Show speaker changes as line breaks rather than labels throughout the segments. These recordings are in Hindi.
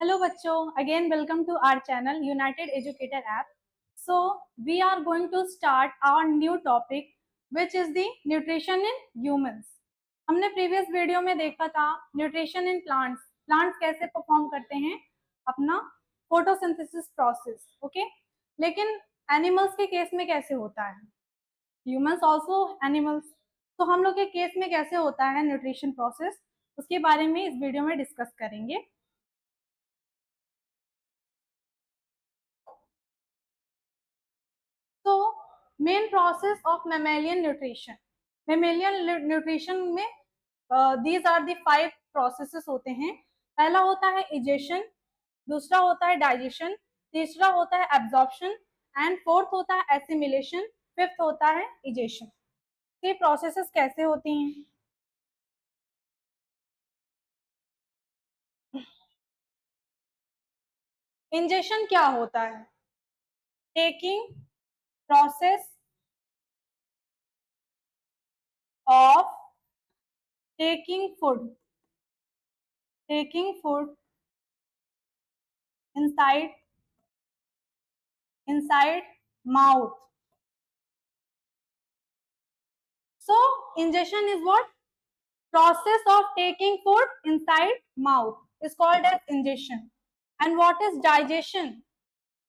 Hello बच्चों, again welcome to our channel United Educator app. So we are going to start our new topic which is the nutrition in humans. हमने प्रीवियस वीडियो में देखा था न्यूट्रिशन इन प्लांट्स, प्लांट्स कैसे परफॉर्म करते हैं अपना फोटोसिंथेसिस प्रोसेस, ओके। लेकिन एनिमल्स के केस में कैसे होता है, ह्यूमंस ऑल्सो एनिमल्स, तो हम लोग के केस में कैसे होता है न्यूट्रिशन प्रोसेस, उसके बारे में इस वीडियो में डिस्कस करेंगे। तो main process of mammalian nutrition, mammalian nutrition में दीज आर दी 5 प्रोसेसेस होते हैं। पहला होता है इजेशन, दूसरा होता है डाइजेशन, तीसरा होता है एब्जॉर्प्शन एंड फोर्थ होता है एसिमिलेशन, फिफ्थ होता है इजेशन। ये प्रोसेसेस कैसे होती हैं? इंजेशन क्या होता है? Taking process of taking food, taking food inside mouth. So ingestion is what? Process of taking food inside mouth is called as ingestion. And what is digestion?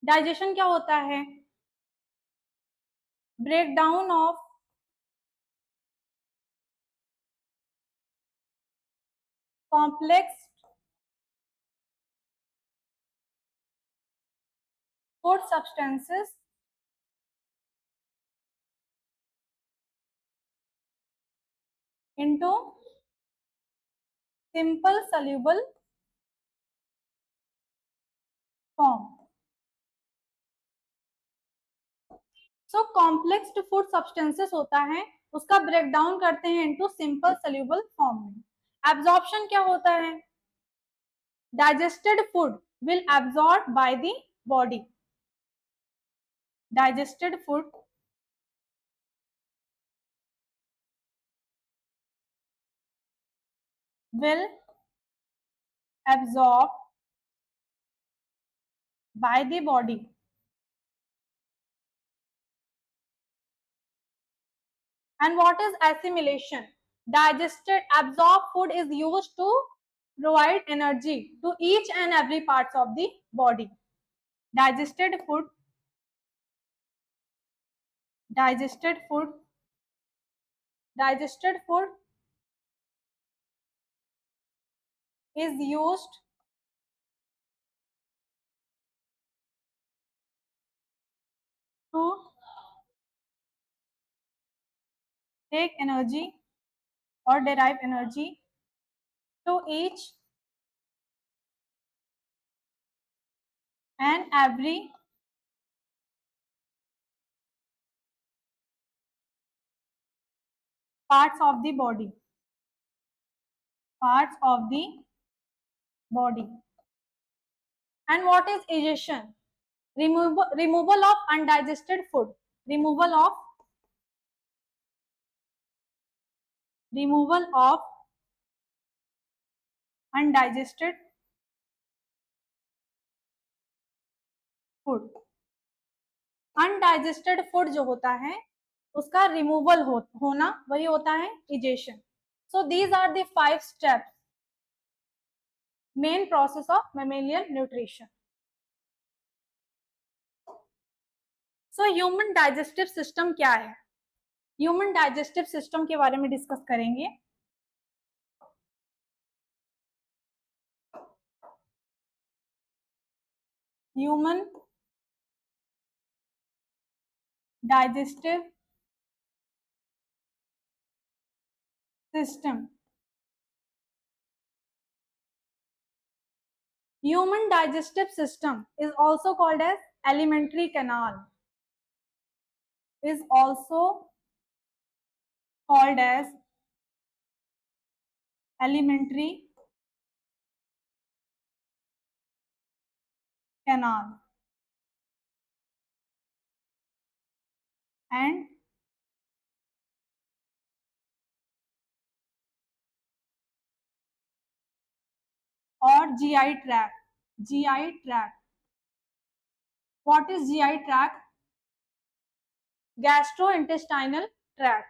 Digestion क्या होता है? Breakdown of complex food substances into simple soluble form. So complex food substances होता है, उसका ब्रेकडाउन करते हैं इनटू सिंपल सोल्यूबल फॉर्म में। एब्जॉर्प्शन क्या होता है? digested food will absorb by the body. Digested food will absorb by the body. And what is assimilation? Digested absorbed food is used to provide energy to each and every parts of the body. Digested food, digested food, digested food is used to take energy or derive energy to each and every parts of the body, parts of the body. And what is digestion? Removal of undigested food, removal of undigested food. Undigested food जो होता है उसका रिमूवल होना वही होता है egestion. So these are the 5 steps, main process of mammalian nutrition. So human digestive system क्या है? ह्यूमन डाइजेस्टिव सिस्टम के बारे में डिस्कस करेंगे. Human digestive system. Human digestive system is also called as alimentary canal. Is also called as alimentary canal. And or GI tract. GI tract. What is GI tract? Gastrointestinal tract.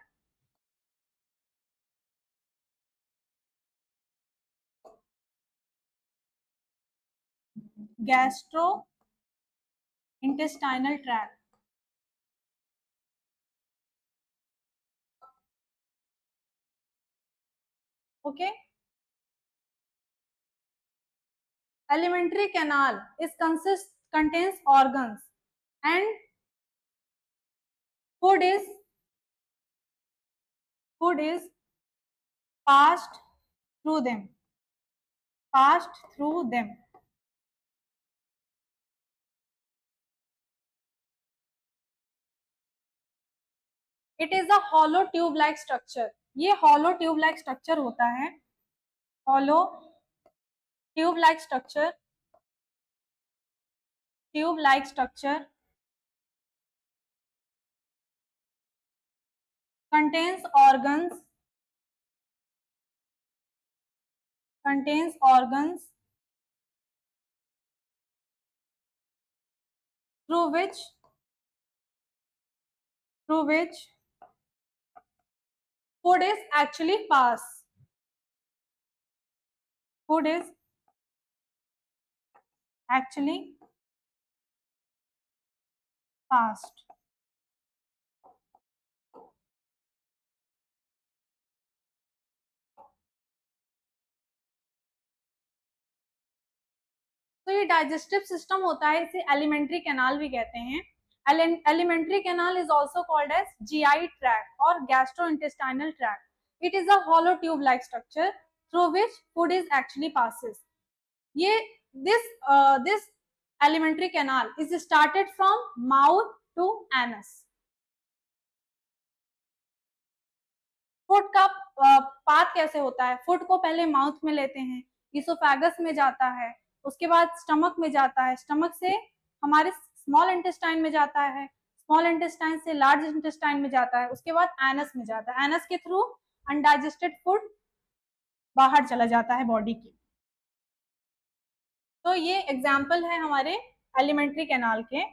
Gastrointestinal tract. Okay. Alimentary canal is contains organs and food is food is passed through them. Passed through them. It is a hollow tube-like structure. ये hollow tube-like structure होता है. Hollow tube-like structure. Tube-like structure contains organs. Contains organs through which food is actually passed. Food is actually passed. तो ये डाइजेस्टिव सिस्टम होता है, इसे एलिमेंट्री कैनाल भी कहते हैं. Alimentary canal is also called as GI tract और gastrointestinal tract. It is a hollow tube like structure through which food is actually passes. ये this alimentary canal is started from mouth to anus. Food का पाथ कैसे होता है? फूड को पहले माउथ में लेते हैं, इसोफेगस में जाता है, उसके बाद स्टमक में जाता है, स्टमक से हमारे स्मॉल इंटेस्टाइन में जाता है, स्मॉल इंटेस्टाइन से लार्ज इंटेस्टाइन में जाता है, उसके बाद एनस में जाता है. एनस के थ्रू अनडाइजेस्टेड फूड बाहर चला जाता है बॉडी की. तो ये एग्जाम्पल है हमारे एलिमेंट्री कैनाल के.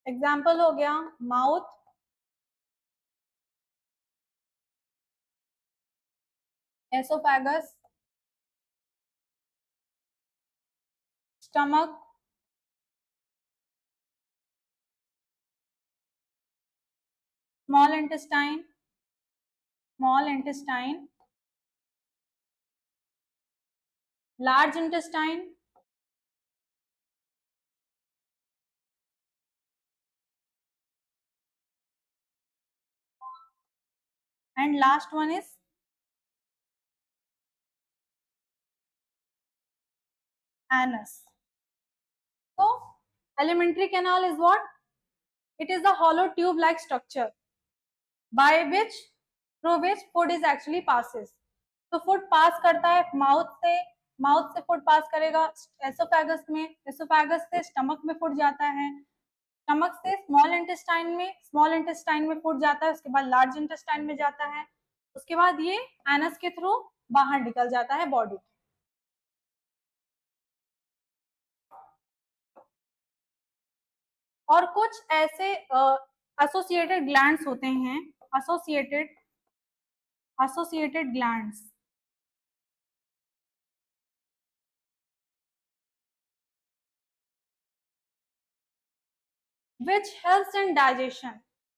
एग्जाम्पल हो गया mouth, oesophagus, stomach, small intestine, large intestine, and last one is anus. So alimentary canal is what? It is a hollow tube like structure by which through which food is actually passes. तो फूड पास करता है माउथ से फूड पास करेगा एसोफेगस में, एसोफेगस से स्टमक में फूड जाता है, स्टमक से स्मॉल इंटेस्टाइन में फूड जाता है, उसके बाद लार्ज इंटेस्टाइन में जाता है, उसके बाद ये एनस के थ्रू बाहर निकल जाता है बॉडी. और कुछ ऐसे एसोसिएटेड ग्लैंड्स होते हैं, associated glands which helps in digestion,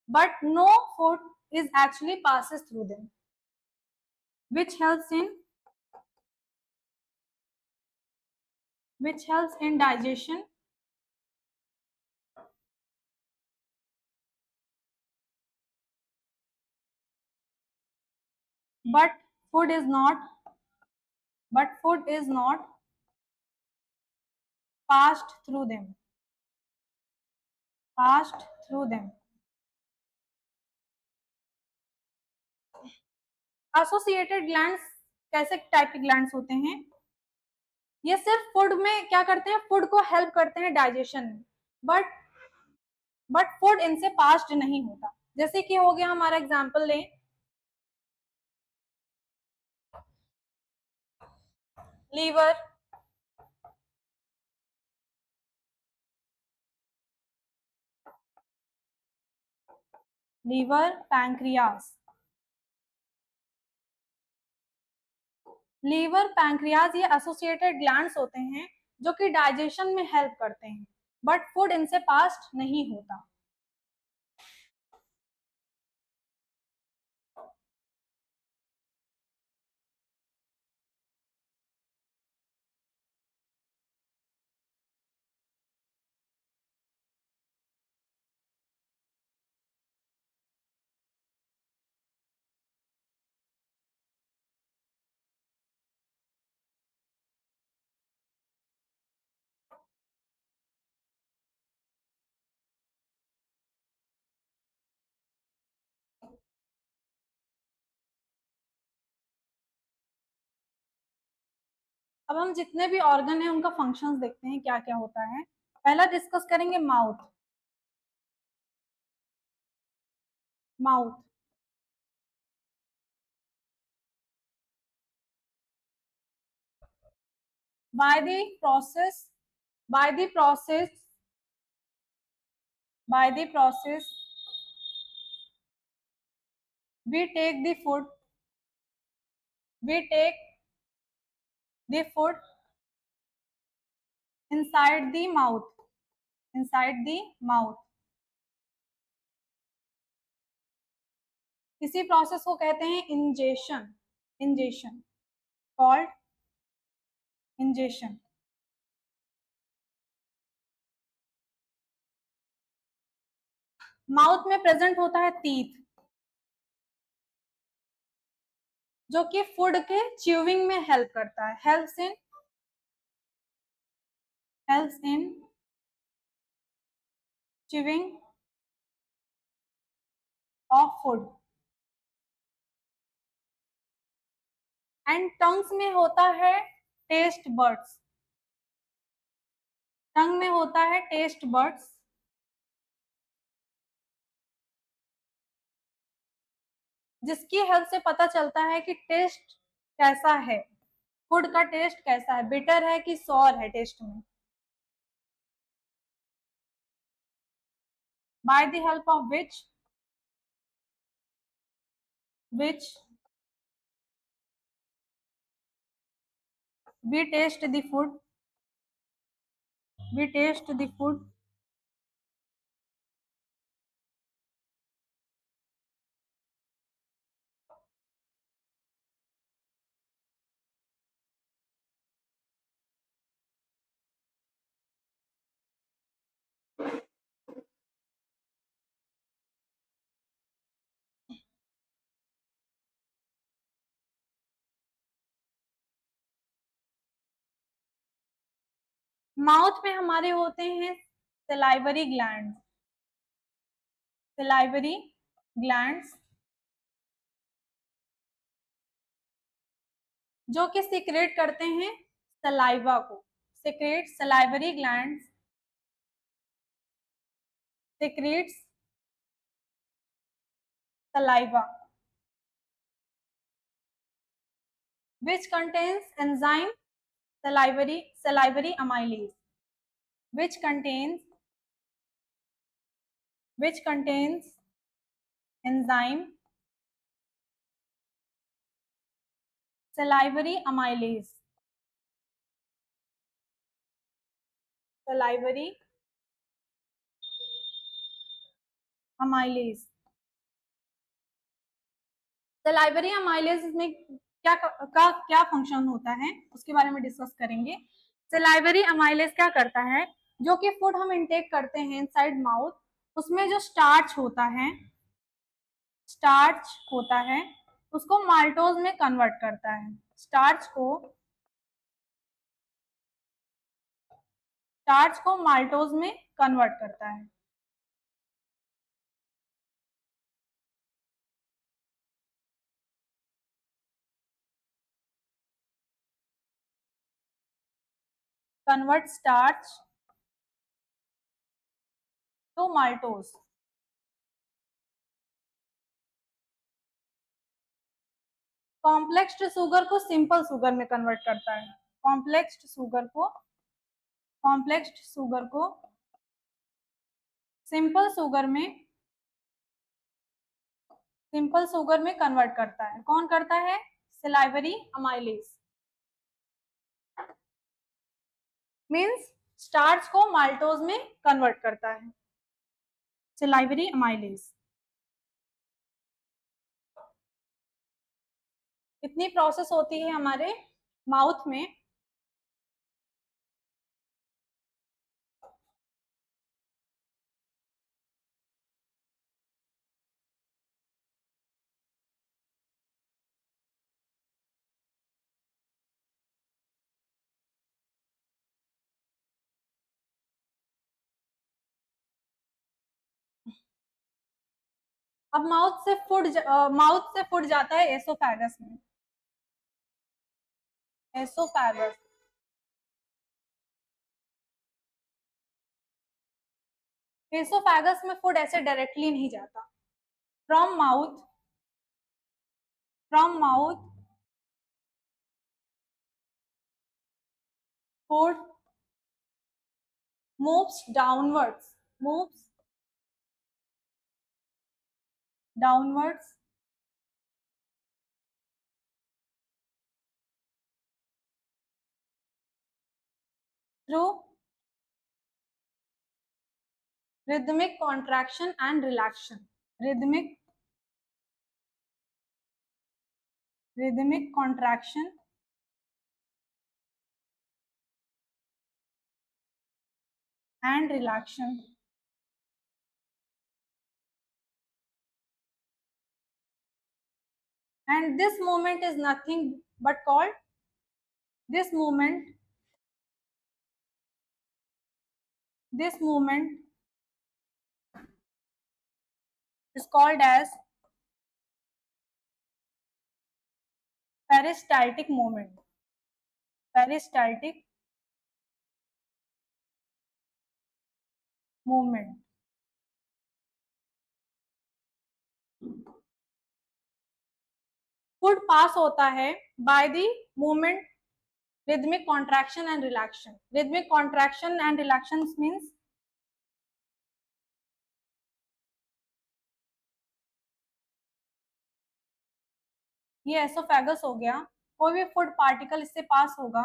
but no food is actually passes through them. Which helps in digestion, but food is not passed through them. Passed through them. Associated glands कैसे टाइप के ग्लैंड्स होते हैं? ये सिर्फ फूड में क्या करते हैं, फूड को हेल्प करते हैं डाइजेशन में, बट फूड इनसे पास्ड नहीं होता। जैसे कि हो गया, हमारा एग्जांपल लें, liver, liver, pancreas. Liver, pancreas ये एसोसिएटेड ग्लैंड्स होते हैं जो कि डाइजेशन में हेल्प करते हैं, बट फूड इनसे पास्ड नहीं होता। अब हम जितने भी ऑर्गन हैं उनका फंक्शंस देखते हैं क्या क्या होता है। पहला डिस्कस करेंगे mouth. Mouth by the process by the process by the process we take the food we take the food inside the mouth, inside the mouth। इसी प्रोसेस को कहते हैं ingestion, ingestion, called ingestion. Mouth में प्रेजेंट होता है टीथ, जो कि फूड के च्यूइंग में हेल्प करता है, helps in chewing of food. And tongues में होता है टेस्ट बर्ड्स, टंग में होता है टेस्ट बर्ड्स, जिसकी हेल्प से पता चलता है कि टेस्ट कैसा है, फूड का टेस्ट कैसा है, बिटर है कि सॉर है टेस्ट में। By the help of which we taste the food, we taste the food. Mouth में हमारे होते हैं सलाइवरी ग्लैंड, सलाइवरी ग्लैंड्स, जो कि सिक्रेट करते हैं सलाइवा को, secrete, salivary glands secretes saliva which contains enzyme salivary amylase, which contains enzyme salivary amylase, salivary amylase। Salivary amylase में क्या फंक्शन होता है उसके बारे में डिस्कस करेंगे। सलाइवरी अमाइलेज क्या करता है, जो कि फूड हम इंटेक करते हैं इनसाइड माउथ, उसमें जो स्टार्च होता है उसको माल्टोज में कन्वर्ट करता है, स्टार्च को माल्टोज में कन्वर्ट करता है। convert starch to maltose. Complexed sugar को सिंपल शुगर में कन्वर्ट करता है। कॉम्प्लेक्स्ड शुगर को सिंपल शुगर में कन्वर्ट करता है। कौन करता है? Salivary amylase. मींस स्टार्च को माल्टोज में कन्वर्ट करता है सिलाइवरी अमाइलेज। इतनी प्रोसेस होती है हमारे माउथ में। अब माउथ से फूड जाता है एसोफेगस में। एसोफेगस एसोफेगस में फूड ऐसे डायरेक्टली नहीं जाता। From mouth food moves downwards through rhythmic contraction and relaxation. Rhythmic contraction and relaxation. And this movement is nothing but called this movement is called as peristaltic movement. Peristaltic movement. Food pass होता है by the movement rhythmic contraction and relaxation. Rhythmic contraction and relaxation means ये एसोफेगस हो गया। कोई भी फूड पार्टिकल इससे पास होगा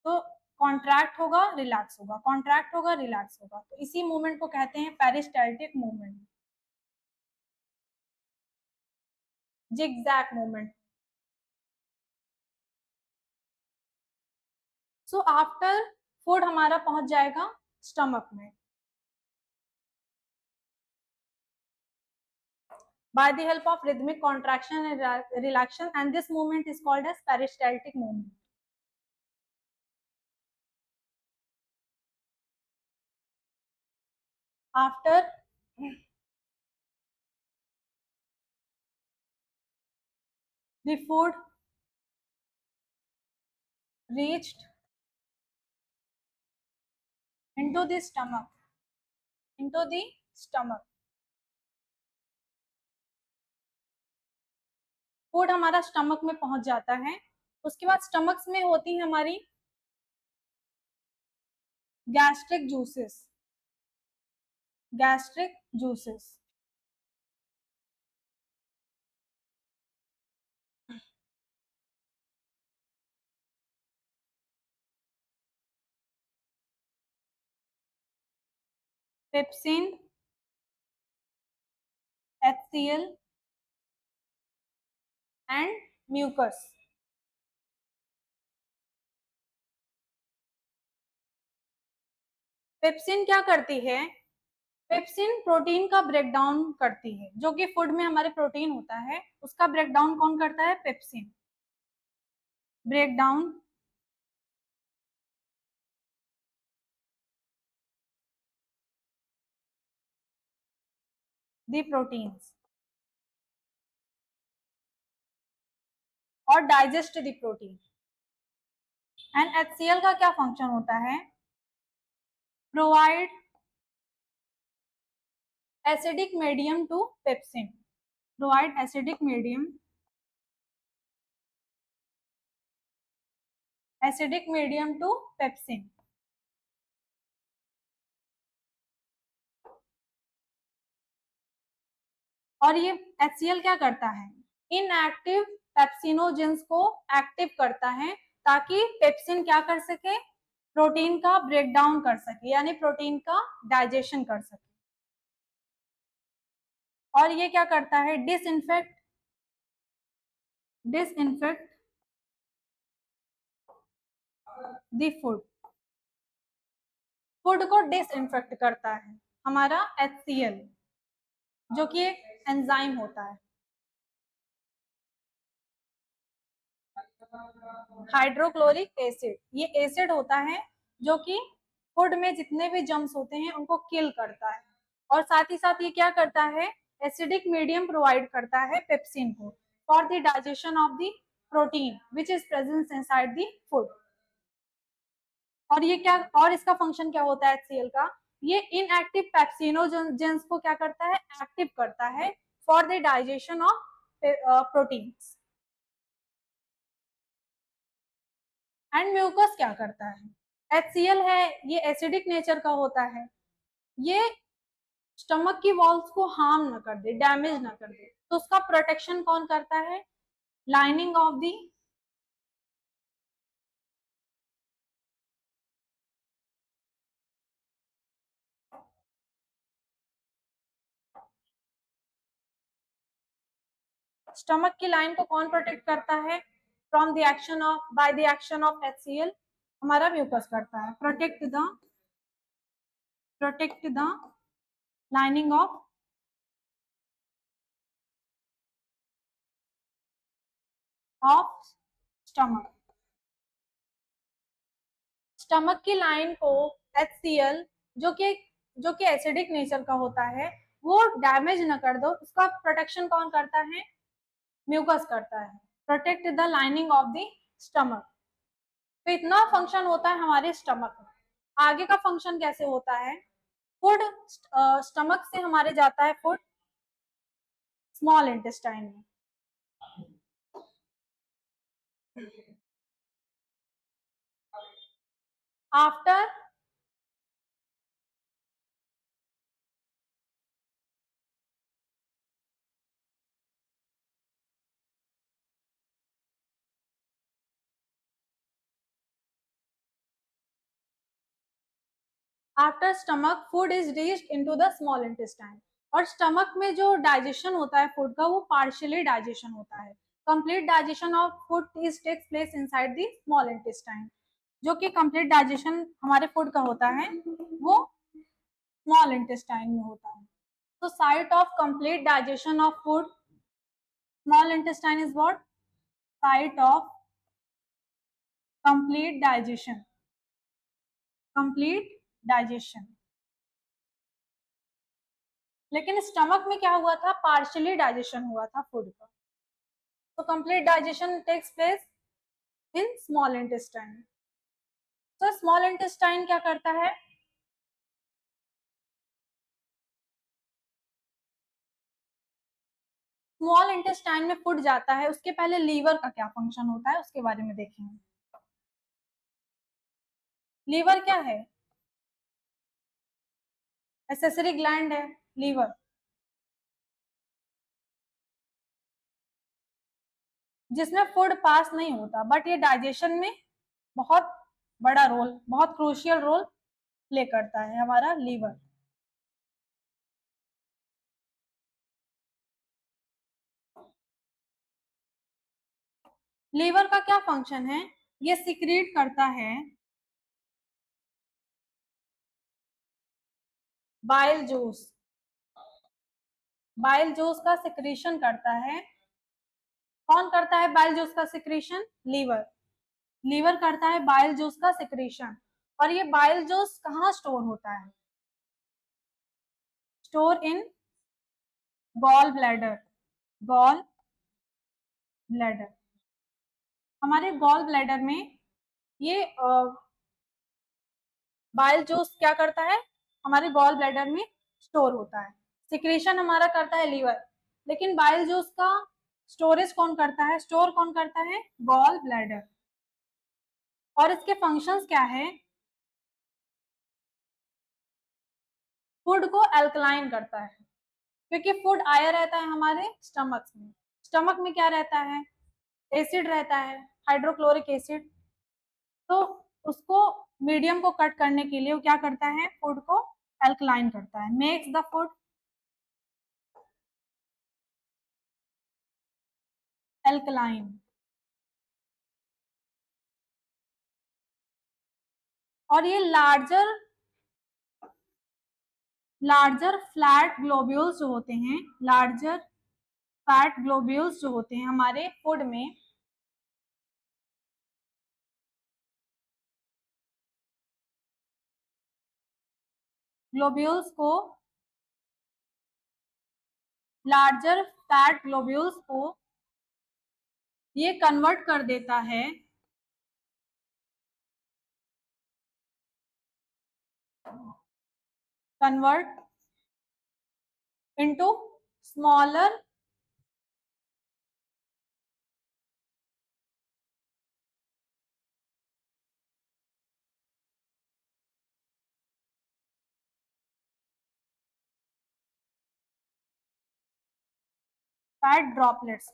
तो कॉन्ट्रैक्ट होगा, रिलैक्स होगा, कॉन्ट्रैक्ट होगा, रिलैक्स होगा। तो इसी मूवमेंट को कहते हैं peristaltic movement, zigzag movement. So after food हमारा पहुंच जाएगा स्टमक में by the help of rhythmic contraction and relaxation, and this movement is called as peristaltic movement. After the food reached into the stomach, food हमारा स्टमक में पहुंच जाता है। उसके बाद स्टमक में होती है हमारी gastric juices. Pepsin, HCl and mucus. Pepsin क्या करती है? पेप्सिन प्रोटीन का ब्रेकडाउन करती है। जो कि फूड में हमारे प्रोटीन होता है उसका ब्रेकडाउन कौन करता है? Pepsin. Break down the proteins और digest the protein. And HCl का क्या फंक्शन होता है? Provide acidic medium to pepsin, provide acidic medium to pepsin. और ये HCl क्या करता है? इनएक्टिव पेप्सिनोजेंस को एक्टिव करता है ताकि पेप्सिन क्या कर सके? प्रोटीन का ब्रेक डाउन कर सके, यानी प्रोटीन का डाइजेशन कर सके। और ये क्या करता है? डिसइंफेक्ट द फूड को डिसइंफेक्ट करता है हमारा HCl, जो कि एक एंजाइम होता है। हाइड्रोक्लोरिक एसिड, ये एसिड होता है जो कि फूड में जितने भी जम्स होते हैं उनको किल करता है। और साथ ही साथ ये क्या करता है? एसिडिक मीडियम प्रोवाइड करता है पेप्सिन को for the digestion of the protein which is present inside the food. और ये क्या, और इसका फंक्शन क्या होता है HCl का? ये इनएक्टिव पेप्सिनोजेंस को क्या करता है? एक्टिव करता है for the digestion of proteins. And mucus क्या करता है? HCl है, ये एसिडिक नेचर का होता है, ये स्टमक की वॉल्स को हार्म ना कर दे, डैमेज ना कर दे, तो उसका प्रोटेक्शन कौन करता है? लाइनिंग ऑफ दी स्टमक की लाइन को कौन प्रोटेक्ट करता है? From the action of, by the action of HCl हमारा म्यूकस करता है। Protect the lining of stomach. Stomach की लाइन को HCl, जो कि एसिडिक नेचर का होता है, वो डैमेज न कर दो, उसका प्रोटेक्शन कौन करता है? म्यूकस करता है। Protect the lining of the stomach. तो इतना फंक्शन होता है हमारे स्टमक में। आगे का फंक्शन कैसे होता है? फूड स्टमक से हमारे जाता है फूड स्मॉल इंटेस्टाइन में। After after stomach food is reached into the small intestine. और स्टमक में जो डाइजेशन होता है फूड का, वो पार्शियली डाइजेशन होता है। Complete digestion of food is takes place inside the small intestine. जो कि कंप्लीट डाइजेशन हमारे फूड का होता है वो स्मॉल इंटेस्टाइन में होता है। तो site of complete digestion of food small intestine is what? Site of complete digestion, complete digestion. लेकिन स्टमक में क्या हुआ था? पार्शियली डाइजेशन हुआ था फूड का। तो complete digestion takes place in small intestine. तो स्मॉल इंटेस्टाइन क्या करता है? स्मॉल इंटेस्टाइन में फूड जाता है, उसके पहले लीवर का क्या फंक्शन होता है उसके बारे में देखेंगे। लीवर क्या है? एसेसरी ग्लैंड है लीवर, जिसमें फूड पास नहीं होता, बट ये डाइजेशन में बहुत बड़ा रोल, बहुत क्रूशियल रोल प्ले करता है हमारा लीवर। लीवर का क्या फंक्शन है? ये सिक्रीट करता है बाइल जूस, बाइल जूस का सिक्रीशन करता है। कौन करता है बाइल जूस का सिक्रीशन? लीवर। लीवर करता है बाइल जूस का सिक्रीशन। और ये बाइल जूस कहाँ स्टोर होता है? Store in gall bladder, gall bladder. हमारे गॉल ब्लैडर में ये बाइल जूस क्या करता है, हमारे गॉल ब्लैडर में स्टोर होता है। सिक्रेशन हमारा करता है लीवर, लेकिन बाइल जूस का स्टोरेज कौन करता है, स्टोर कौन करता है, गॉल ब्लैडर। और इसके फंक्शंस क्या है, फूड को एल्कलाइन करता है, क्योंकि फूड आया रहता है हमारे स्टमक में। स्टमक में क्या रहता है, एसिड रहता है, हाइड्रोक्लोरिक एसिड। तो उसको, मीडियम को कट करने के लिए वो क्या करता है, फूड को एल्कलाइन करता है, मेक्स द फूड एल्कलाइन। और ये लार्जर लार्जर फ्लैट ग्लोब्यूल्स जो होते हैं, लार्जर फैट ग्लोब्यूल्स जो होते हैं हमारे फूड में, ग्लोब्यूल्स को, लार्जर फैट ग्लोब्यूल्स को ये कन्वर्ट कर देता है, convert into smaller fat droplets.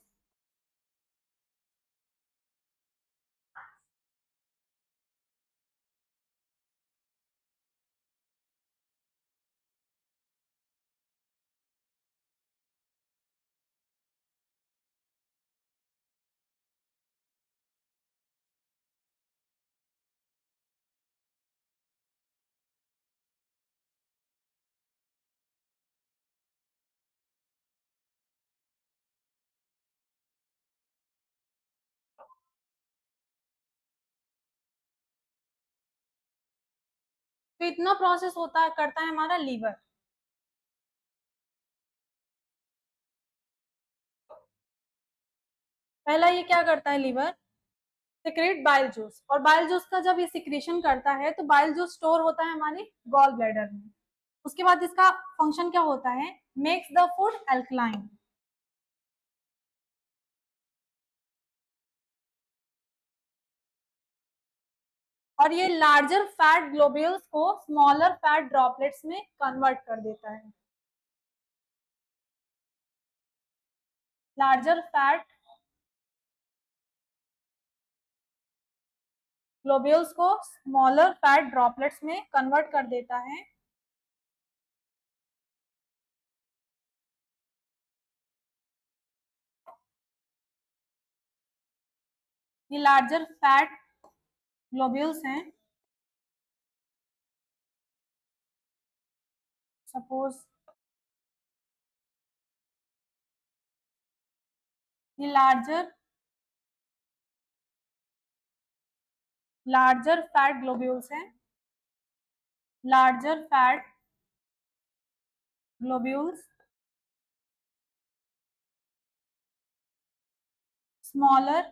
तो इतना प्रोसेस होता है, करता है हमारा लीवर। पहला ये क्या करता है लीवर, सिक्रेट बाइल जूस, और बाइल जूस का जब ये सिक्रेशन करता है तो बाइल जूस स्टोर होता है हमारे गॉल ब्लैडर में। उसके बाद इसका फंक्शन क्या होता है, मेक्स द फूड एल्कलाइन। और ये लार्जर फैट ग्लोब्यूल्स को स्मॉलर फैट ड्रॉपलेट्स में कन्वर्ट कर देता है, लार्जर फैट ग्लोब्यूल्स को स्मॉलर फैट ड्रॉपलेट्स में कन्वर्ट कर देता है। ये लार्जर फैट ग्लोब्यूल्स हैं, सपोज ये लार्जर फैट ग्लोब्यूल्स हैं, larger fat globules, smaller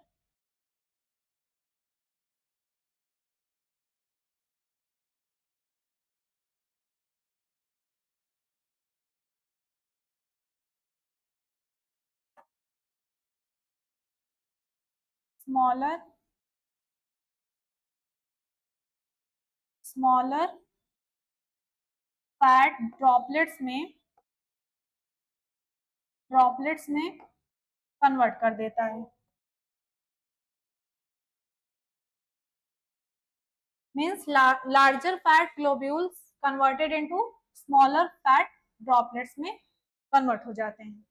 smaller smaller fat droplets में कन्वर्ट कर देता है। Means larger fat globules converted into smaller fat droplets में कन्वर्ट हो जाते हैं।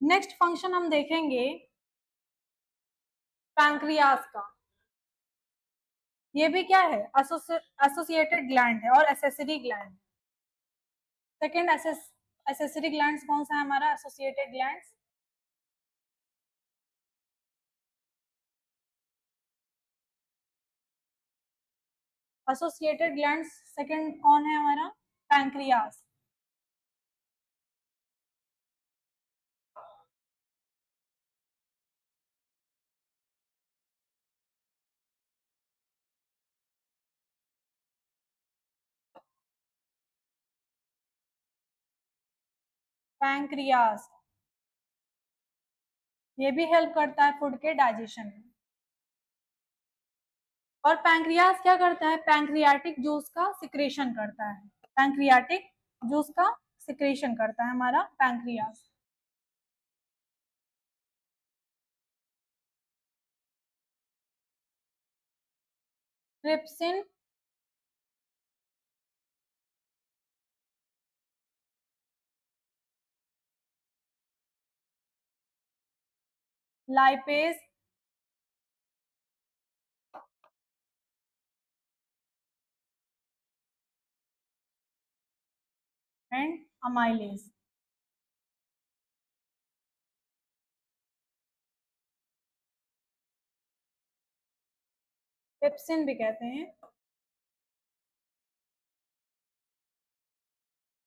नेक्स्ट फंक्शन हम देखेंगे पैंक्रियाज का। ये भी क्या है, एसोसिएटेड ग्लैंड है और accessory gland. Second accessory gland कौन सा है हमारा, associated gland. Associated gland second कौन है हमारा, पैंक्रियाज। पैंक्रियाज, ये भी हेल्प करता है फूड के डाइजेशन में। और पैंक्रियाज क्या करता है, पैंक्रियाटिक जूस का सिक्रेशन करता है, पैंक्रियाटिक जूस का सिक्रेशन करता है हमारा pancreas. Trypsin, lipase and amylase. Trypsin भी कहते हैं।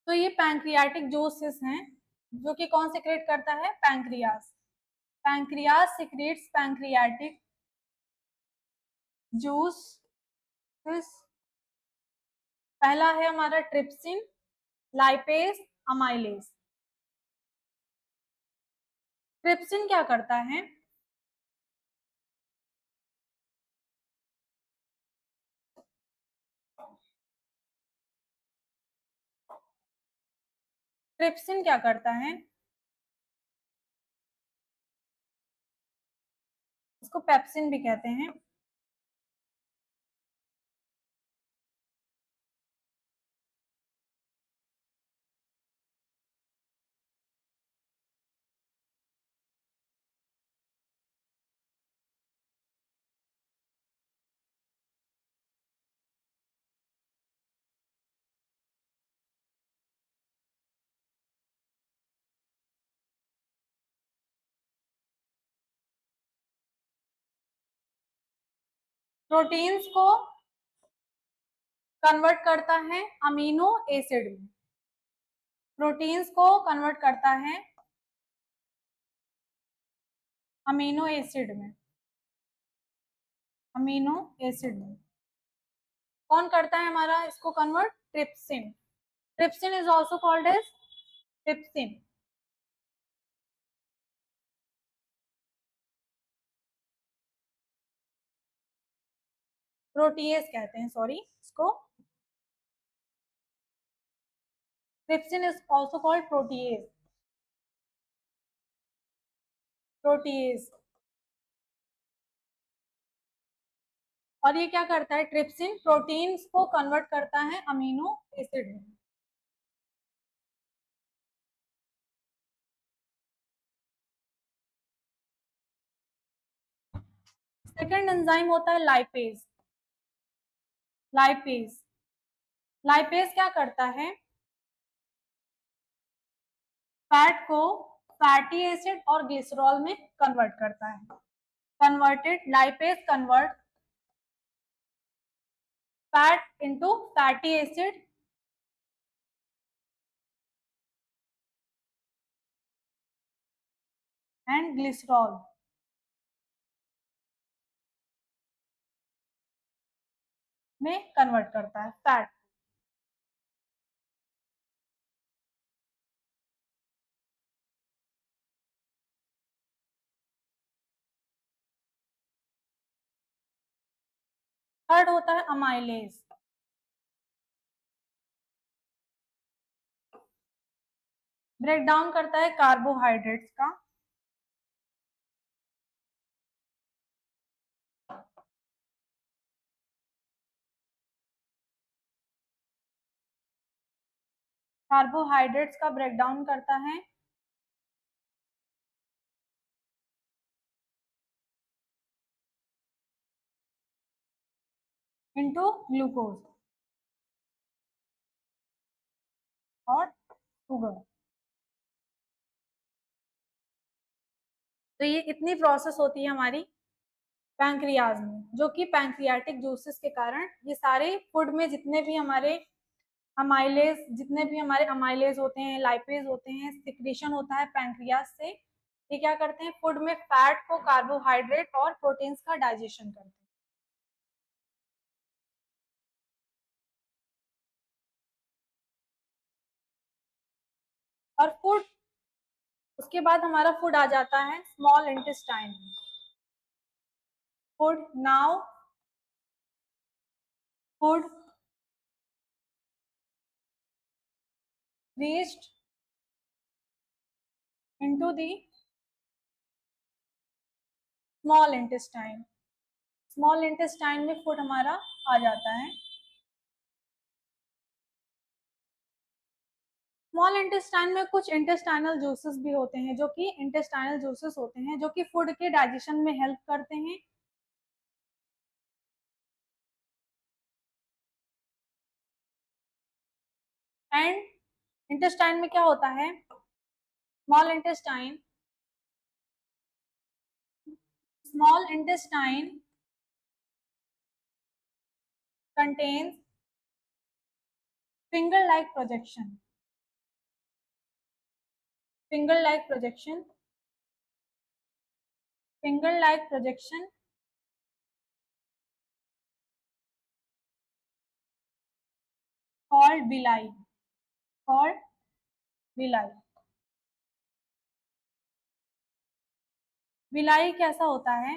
तो ये पैंक्रियाटिक जूसेस हैं जो कि कौन सिक्रेट करता है, pancreas. Pancreas secretes pancreatic juice. पहला है हमारा ट्रिप्सिन, लाइपेज, अमाइलेज। ट्रिप्सिन क्या करता है, ट्रिप्सिन क्या करता है, इसको पेप्सिन भी कहते हैं। प्रोटीन्स को कन्वर्ट करता है अमीनो एसिड में, प्रोटीन्स को कन्वर्ट करता है अमीनो एसिड में, अमीनो एसिड में। कौन करता है हमारा इसको convert, trypsin. Trypsin is also called as trypsin. Protease कहते हैं, सॉरी इसको, trypsin is also called protease, protease. और ये क्या करता है, ट्रिप्सिन प्रोटीन्स को कन्वर्ट करता है अमीनो एसिड में। सेकंड एंजाइम होता है लाइपेज। लाइपेज, लाइपेज क्या करता है, फैट को फैटी एसिड और ग्लिसरॉल में कन्वर्ट करता है। Converted lipase convert fat into fatty acid and glycerol में कन्वर्ट करता है फैट। थर्ड होता है अमाइलेज। ब्रेक डाउन करता है कार्बोहाइड्रेट्स का, कार्बोहाइड्रेट्स का ब्रेक डाउन करता है इनटू ग्लूकोज और शुगर। तो ये इतनी प्रोसेस होती है हमारी पैंक्रियाज में, जो कि पैंक्रियाटिक जूसेस के कारण ये सारे फूड में जितने भी हमारे अमाइलेज, जितने भी हमारे अमाइलेज होते हैं, लाइपेज होते हैं, सिक्रीशन होता है पैंक्रियाज से। ये क्या करते हैं, फूड में फैट को, कार्बोहाइड्रेट और प्रोटीन्स का डाइजेशन करते हैं। और फूड उसके बाद हमारा फूड आ जाता है small intestine. Food now, food reached into the small intestine. Small intestine में फूड हमारा आ जाता है। स्मॉल इंटेस्टाइन में कुछ इंटेस्टाइनल जूसेस भी होते हैं, जो कि इंटेस्टाइनल जूसेस होते हैं जो कि फूड के डाइजेशन में हेल्प करते हैं। एंड इंटेस्टाइन में क्या होता है, small intestine, small intestine contains finger like projection, finger like projection, finger like projection called villi, called villi। Villi कैसा होता है,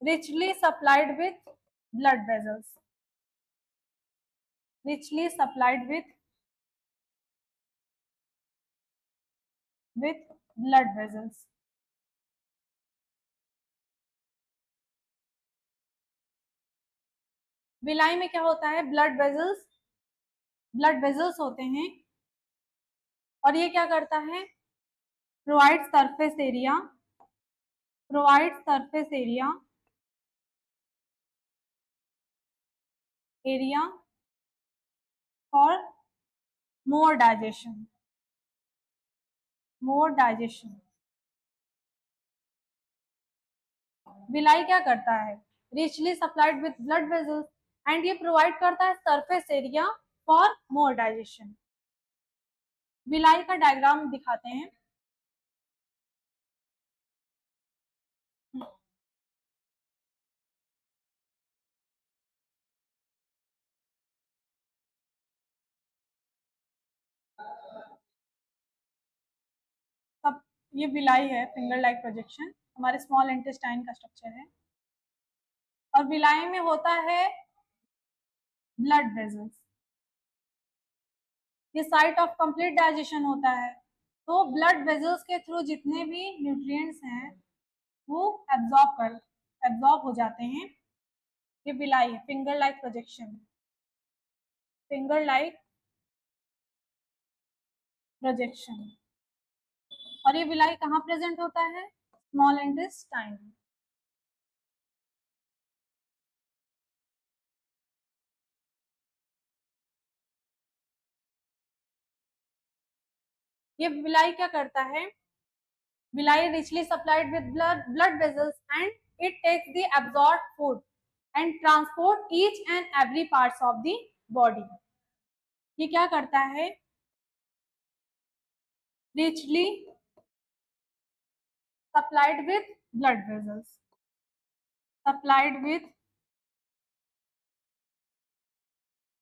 richly supplied with blood vessels, richly supplied with blood vessels। Villi में क्या होता है, ब्लड वेजल्स, ब्लड वेजल्स होते हैं। और ये क्या करता है, provide surface area, provide surface area, area for more digestion, more digestion. Villi क्या करता है, richly supplied with blood vessels, and ये प्रोवाइड करता है surface area for more digestion. Villi का डायग्राम दिखाते हैं। सब, ये विलाई है, फिंगर लाइक प्रोजेक्शन हमारे स्मॉल इंटेस्टाइन का स्ट्रक्चर है। और विलाई में होता है ब्लड वेजल्स, ये साइट ऑफ कंप्लीट डाइजेशन होता है। तो ब्लड वेजल्स के थ्रू जितने भी न्यूट्रिएंट्स हैं वो एब्जॉर्ब हो जाते हैं। ये विलाई है, finger like projection, finger like projection. और ये विलाई कहाँ प्रेजेंट होता है, स्मॉल इंटेस्टाइन। ये विलाई क्या करता है, villi richly supplied with blood vessels, and it takes the absorbed food and transport each and every parts of the body। ये क्या करता है, richly supplied with blood vessels, supplied with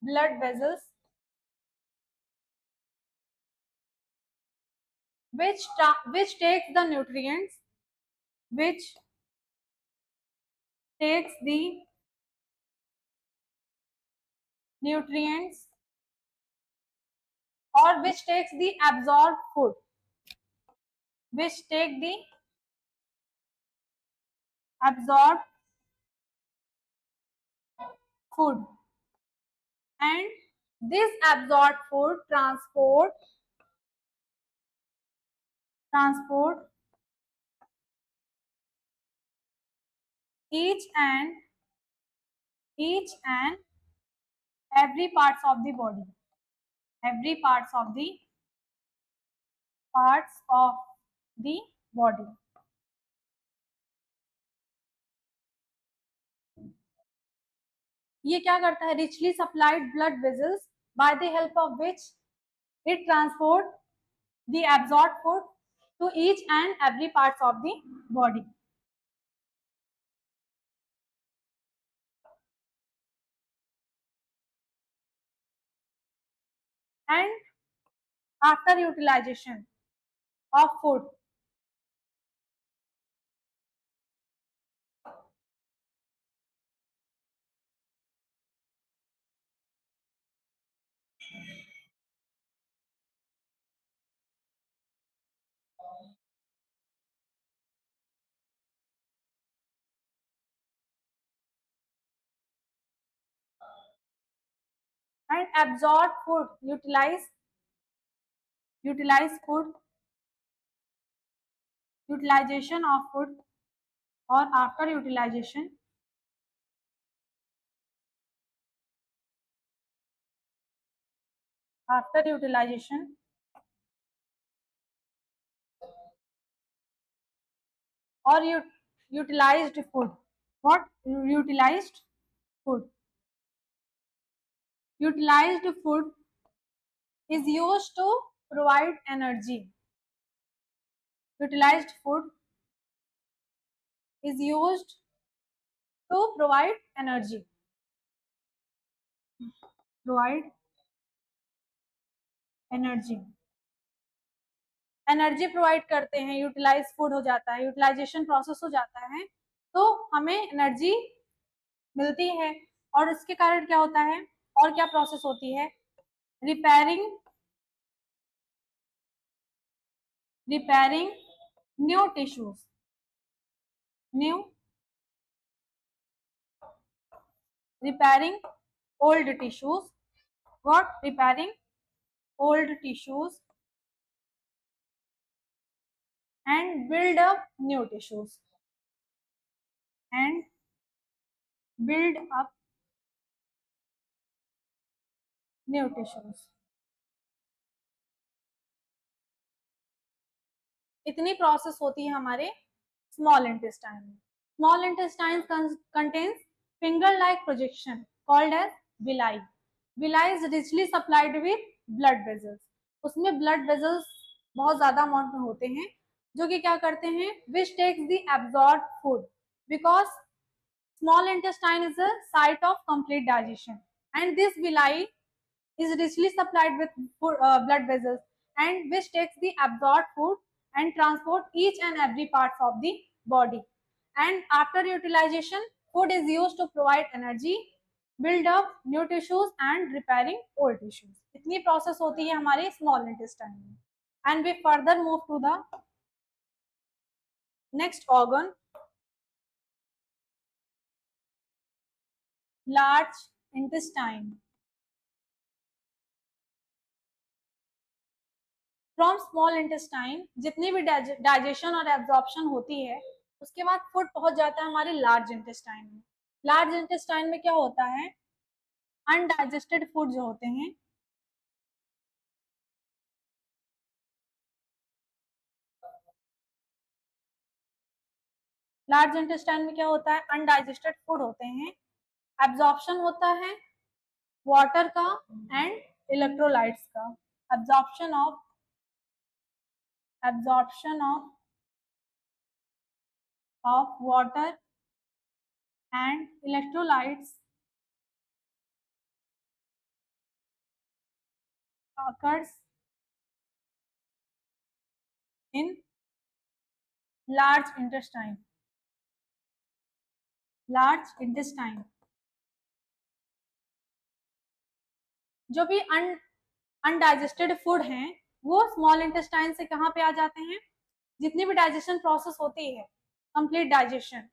blood vessels, which takes the nutrients, which takes the nutrients, or which takes the absorbed food, which take the absorbed food, and this absorbed food transport each and every parts of the body, every parts of the body। ये क्या करता है, richly supplied blood vessels by the help of which it transport the absorbed food to each and every parts of the body। and after utilization of food. And absorb food, utilize food, utilization of food, or after utilization, after utilization, or utilized food. What utilized food? Utilized food is used to provide energy. Utilized food is used to provide energy. Provide energy. Energy provide करते हैं, यूटिलाइज फूड हो जाता है, यूटिलाइजेशन प्रोसेस हो जाता है, तो हमें एनर्जी मिलती है। और इसके कारण क्या होता है, और क्या प्रोसेस होती है? Repairing, repairing new tissues, new, repairing old tissues. What? Repairing old tissues and build up new tissues, and build up new tissues. इतनी प्रोसेस होती है हमारे स्मॉल इंटेस्टाइन में। Small intestine contains finger like projection called as villi. villi is richly supplied with blood vessels. उसमें blood vessels बहुत ज्यादा अमाउंट में होते हैं, जो कि क्या करते हैं, which takes the absorbed food, because small intestine is a site of complete digestion, and this villi is richly supplied with blood vessels, and which takes the absorbed food and transport each and every parts of the body. And after utilization, food is used to provide energy, build up new tissues and repairing old tissues. इतनी प्रोसेस होती है हमारे स्मॉल इंटेस्टाइन में. And we further move to the next organ, large intestine. From small intestine जितनी भी डाइजेशन और एब्जॉर्प्शन होती है, उसके बाद फूड पहुंच जाता है हमारे लार्ज इंटेस्टाइन में. लार्ज इंटेस्टाइन में क्या होता है, अनडाइजेस्टेड फूड जो होते हैं, लार्ज इंटेस्टाइन में क्या होता है, अनडाइजेस्टेड फूड होते हैं, एब्जॉर्प्शन होता है वाटर का एंड इलेक्ट्रोलाइट्स का, absorption of water and electrolytes occurs in large intestine. Large intestine, जो भी अनडाइजेस्टेड फूड हैं, वो स्मॉल इंटेस्टाइन से कहाँ पे आ जाते हैं, जितनी भी डाइजेशन प्रोसेस होती है, कंप्लीट डाइजेशन,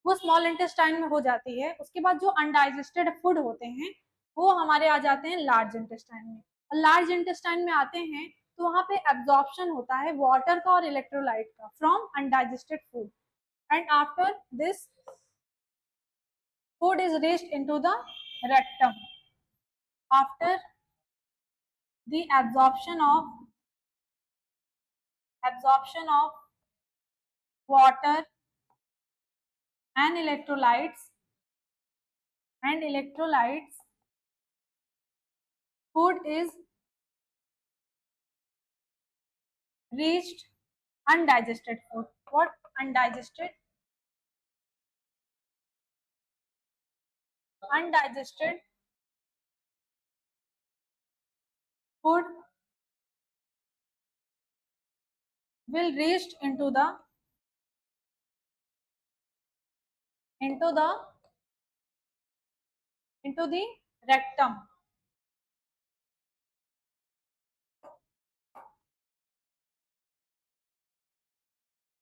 वो स्मॉल इंटेस्टाइन में हो जाती है. उसके बाद जो अनडाइजेस्टेड फूड होते हैं, वो हमारे आ जाते हैं लार्ज इंटेस्टाइन में. और लार्ज इंटेस्टाइन में आते हैं तो वहां पे एब्जॉर्प्शन होता है वाटर का और इलेक्ट्रोलाइट का from undigested food, and after this food is reached into the rectum. After the absorption of water and electrolytes, food is reached undigested food. What? Undigested food will reach into the into the rectum.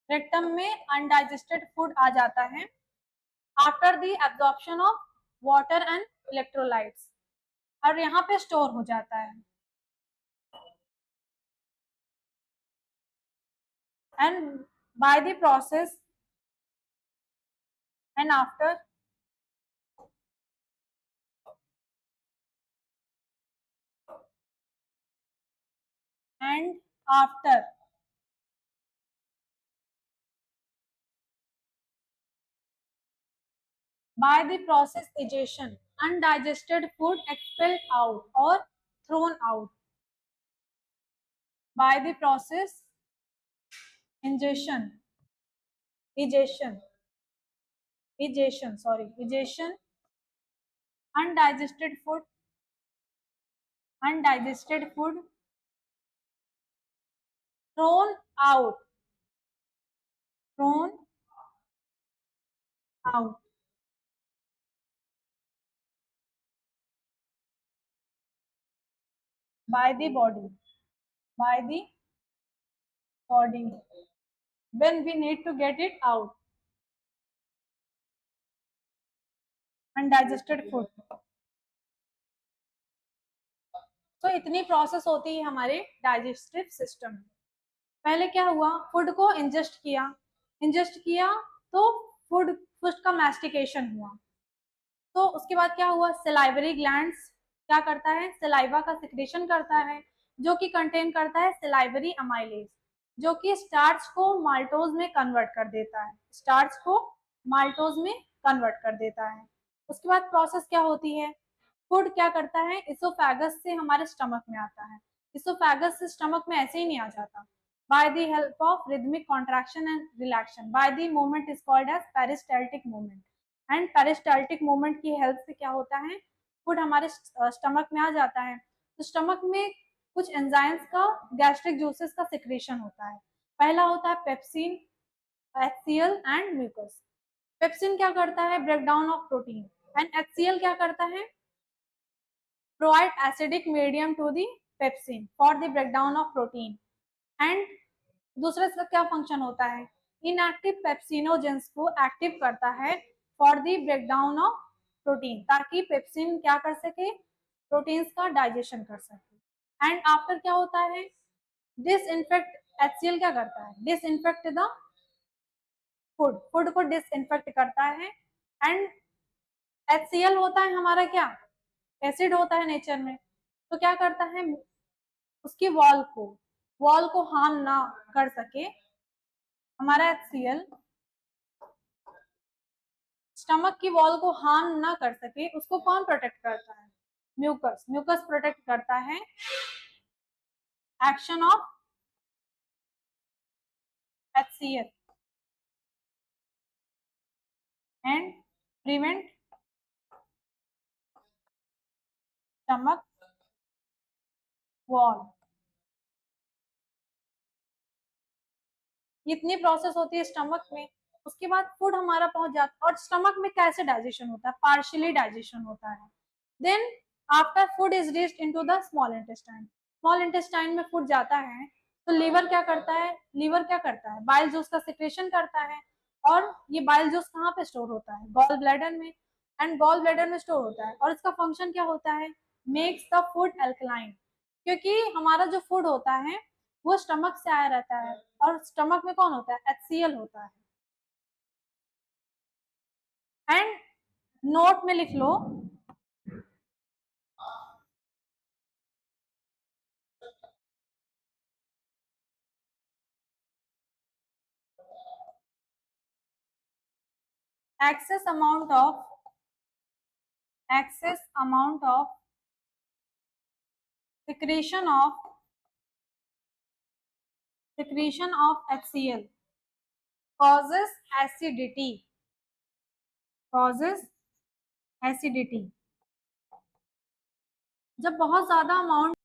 Rectum में अनडाइजेस्टेड फूड आ जाता है after the absorption of water and electrolytes, और यहाँ पे स्टोर हो जाता है। And by the process and after and after by the process digestion, undigested food expelled out or thrown out. By the process ingestion, digestion, digestion, undigested food, undigested food thrown out, thrown out. By the body, by the body, when we need to get it out. Undigested food. तो इतनी प्रोसेस होती है हमारे डाइजेस्टिव सिस्टम में। पहले क्या हुआ, फूड को इंजेस्ट किया तो फूड का मैस्टिकेशन हुआ। तो उसके बाद क्या हुआ, सिलाइवरी ग्लैंड्स क्या करता है, सिलाइवा का सिक्रेशन करता है, जो कि कंटेन करता है सिलाइवरी अमाइलेज, जो कि स्टार्च को माल्टोज में कन्वर्ट कर देता है, स्टार्च को माल्टोज में कन्वर्ट कर देता है। उसके बाद प्रोसेस क्या होती है, फूड क्या करता है, इसोफेगस से हमारे स्टमक में आता है। इसोफेगस से स्टमक में ऐसे ही नहीं आ जाता, by the help of rhythmic contraction and relaxation, by the movement is called as peristaltic movement, and peristaltic movement की हेल्प से क्या होता है, फूड हमारे स्टमक में आ जाता है। तो स्टमक में कुछ एंजाइम्स का, गैस्ट्रिक जूसेस का सिक्रेशन होता है। पहला होता है pepsin, HCl and mucus. Pepsin क्या करता है, breakdown of protein, and HCl क्या करता है, provide acidic medium to the pepsin for the breakdown of protein. And दूसरा इसका क्या फंक्शन होता है, इनएक्टिव पेप्सिनोजेंस को एक्टिव करता है for the breakdown of protein, ताकि पेप्सिन क्या कर सके, प्रोटीन्स का डाइजेशन कर सके। एंड आफ्टर क्या होता है, डिसइंफेक्ट, HCl क्या करता है, डिसइंफेक्ट द फूड को डिसइंफेक्ट करता है। एंड HCl होता है हमारा क्या, एसिड होता है नेचर में, तो क्या करता है, उसकी वॉल को हार्म ना कर सके हमारा HCl, स्टमक की वॉल को हार्म ना कर सके, उसको कौन प्रोटेक्ट करता है, म्यूकस प्रोटेक्ट करता है action of HCl and prevent stomach wall. इतनी प्रोसेस होती है स्टमक में। उसके बाद फूड हमारा पहुंच जाता है, और स्टमक में कैसे डाइजेशन होता है, पार्शियली डाइजेशन होता है। Then after food is reached into the small intestine में फूड जाता है, तो लीवर क्या करता है, बाइल जूस का सिक्रेशन करता है, और ये बाइल जूस कहाँ पे स्टोर होता है, गॉल ब्लैडर में, एंड गॉल ब्लैडर में स्टोर होता है। और इसका फंक्शन क्या होता है, मेक्स द फूड एल्कलाइन, क्योंकि हमारा जो फूड होता है वो स्टमक से आया रहता है, और स्टमक में कौन होता है, HCl होता है। एंड नोट में लिख लो, excess amount of excess amount of secretion of HCl causes acidity। जब बहुत ज्यादा अमाउंट